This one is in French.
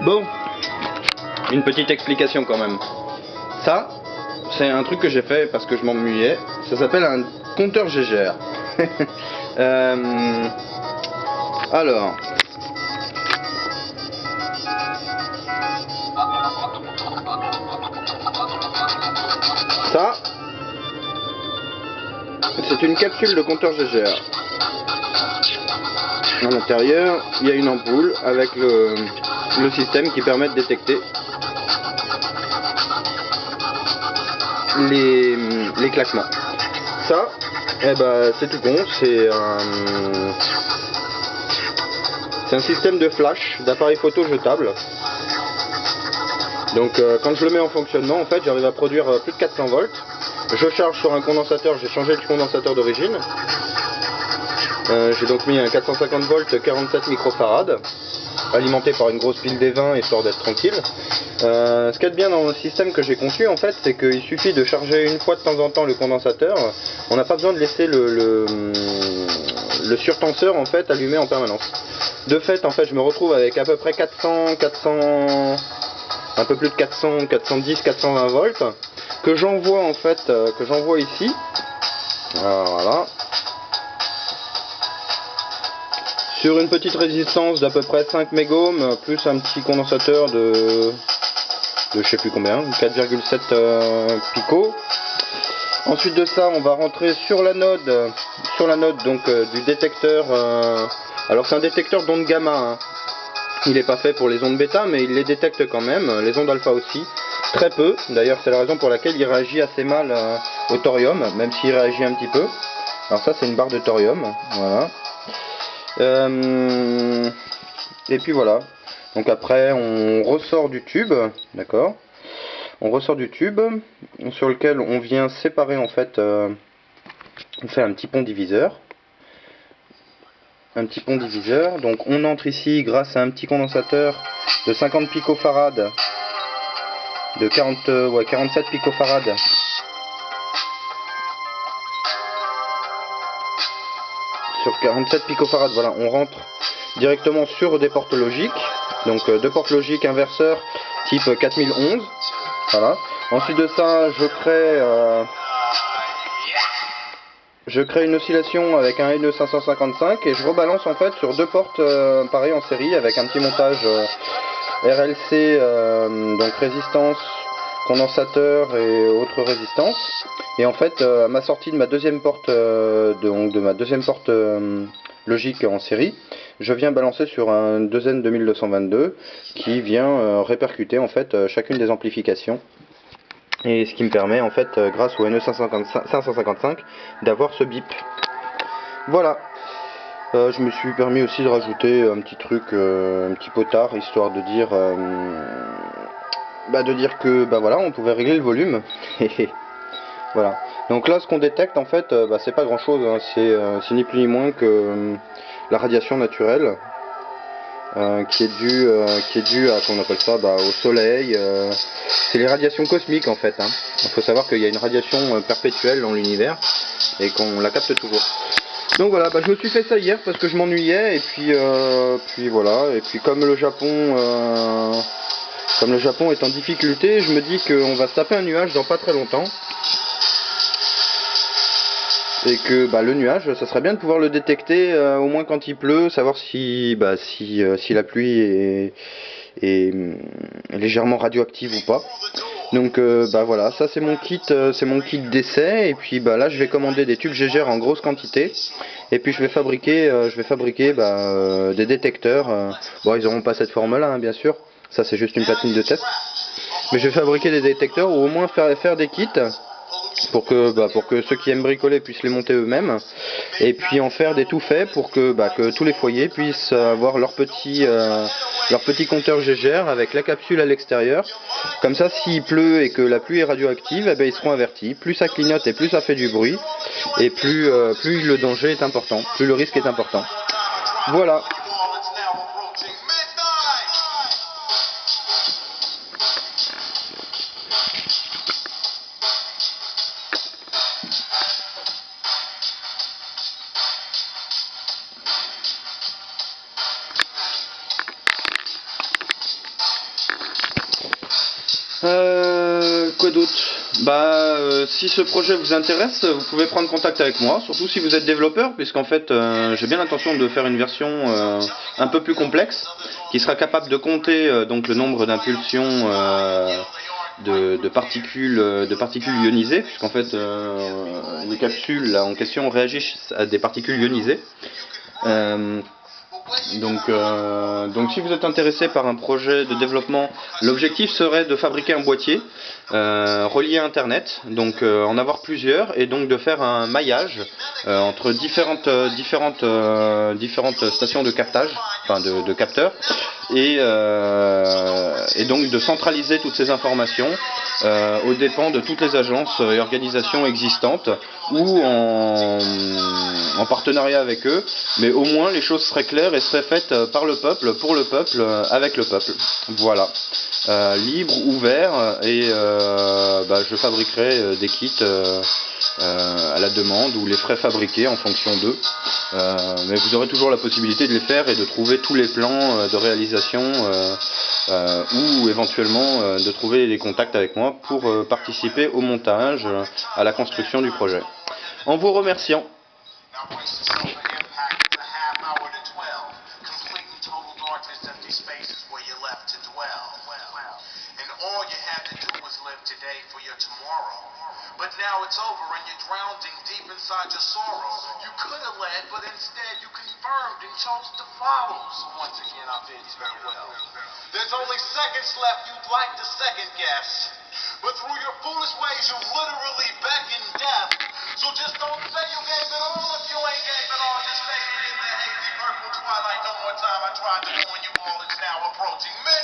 Bon, une petite explication quand même. Ça, c'est un truc que j'ai fait parce que je m'ennuyais. Ça s'appelle un compteur GGR. Alors, ça, c'est une capsule de compteur GGR. À l'intérieur, il y a une ampoule avec le système qui permet de détecter les claquements. Ça, eh ben, c'est tout con, c'est un système de flash, d'appareil photo jetable. Donc quand je le mets en fonctionnement, en fait, j'arrive à produire plus de 400 volts. Je charge sur un condensateur, j'ai changé le condensateur d'origine. J'ai donc mis un 450 volts 47 microfarad, alimenté par une grosse pile des 20 histoire d'être tranquille. Ce qu'il y a de bien dans le système que j'ai conçu, en fait, c'est qu'il suffit de charger une fois de temps en temps le condensateur. On n'a pas besoin de laisser le surtenseur en fait allumé en permanence. De fait, en fait, je me retrouve avec à peu près 400, un peu plus de 400, 410, 420 volts que j'envoie en fait, que j'envoie ici. Voilà. Sur une petite résistance d'à peu près 5 mégohms, plus un petit condensateur de je sais plus combien, 4,7 pico. Ensuite de ça, on va rentrer sur l'anode donc du détecteur. Alors c'est un détecteur d'ondes gamma. Hein. Il n'est pas fait pour les ondes bêta, mais il les détecte quand même, les ondes alpha aussi. Très peu, d'ailleurs c'est la raison pour laquelle il réagit assez mal au thorium, même s'il réagit un petit peu. Alors ça c'est une barre de thorium, voilà. Et puis voilà. Donc après on ressort du tube, d'accord. On ressort du tube sur lequel on vient séparer en fait, on fait un petit pont diviseur. Un petit pont diviseur. Donc on entre ici grâce à un petit condensateur de 50 picofarad, de 47 picofarad. Sur 47 picofarad, voilà, on rentre directement sur des portes logiques. Donc deux portes logiques inverseurs type 4011. Voilà. Ensuite de ça, je crée une oscillation avec un NE 555 et je rebalance en fait sur deux portes pareil en série avec un petit montage RLC, donc résistance, condensateur et autres résistances. Et en fait, à ma sortie de ma deuxième porte, logique en série, je viens balancer sur un 2N 2222 qui vient répercuter en fait chacune des amplifications. Et ce qui me permet en fait, grâce au NE 555, d'avoir ce bip. Voilà. Je me suis permis aussi de rajouter un petit truc, un petit potard, histoire de dire, que voilà, on pouvait régler le volume. Voilà. Donc là, ce qu'on détecte en fait, c'est pas grand chose, hein. C'est ni plus ni moins que la radiation naturelle. Qui est due à, qu'on appelle ça, au soleil. C'est les radiations cosmiques en fait. Hein. Il faut savoir qu'il y a une radiation perpétuelle dans l'univers et qu'on la capte toujours. Donc voilà, je me suis fait ça hier parce que je m'ennuyais et puis voilà. Et puis comme le Japon est en difficulté, je me dis qu'on va se taper un nuage dans pas très longtemps. Et que le nuage, ça serait bien de pouvoir le détecter au moins quand il pleut, savoir si la pluie est légèrement radioactive ou pas. Donc voilà, ça c'est mon kit d'essai. Et puis là je vais commander des tubes GGR en grosse quantité. Et puis je vais fabriquer des détecteurs. Bon, ils n'auront pas cette forme-là, hein, bien sûr. Ça c'est juste une platine de test. Mais je vais fabriquer des détecteurs ou au moins faire des kits. Pour que ceux qui aiment bricoler puissent les monter eux-mêmes, et puis en faire des tout faits pour que tous les foyers puissent avoir leur petit compteur GGR avec la capsule à l'extérieur. Comme ça, s'il pleut et que la pluie est radioactive, ils seront avertis. Plus ça clignote et plus ça fait du bruit, et plus le danger est important, plus le risque est important. Voilà. Quoi d'autre? Si ce projet vous intéresse, vous pouvez prendre contact avec moi, surtout si vous êtes développeur, puisqu'en fait j'ai bien l'intention de faire une version un peu plus complexe, qui sera capable de compter donc le nombre d'impulsions de particules ionisées, puisqu'en fait les capsules là, en question réagissent à des particules ionisées. Donc si vous êtes intéressé par un projet de développement, l'objectif serait de fabriquer un boîtier relié à Internet, donc en avoir plusieurs, et donc de faire un maillage entre différentes stations de captage, enfin de capteurs, et donc de centraliser toutes ces informations aux dépens de toutes les agences et organisations existantes, ou en partenariat avec eux, mais au moins les choses seraient claires et seraient faites par le peuple, pour le peuple, avec le peuple. Voilà. Libre, ouvert, et je fabriquerai des kits à la demande, ou les ferai fabriquer en fonction d'eux. Mais vous aurez toujours la possibilité de les faire et de trouver tous les plans de réalisation ou éventuellement de trouver des contacts avec moi pour participer au montage, à la construction du projet. En vous remerciant. But now it's over and you're drowning deep inside your sorrow. You could have led, but instead you confirmed and chose to follow. So once again, I bid you farewell. There's only seconds left you'd like to second guess. But through your foolish ways, you literally beckon death. So just don't say you gave it all if you ain't gave it all. Just fade it in the hazy purple twilight. No more time I tried to warn you all. It's now approaching me.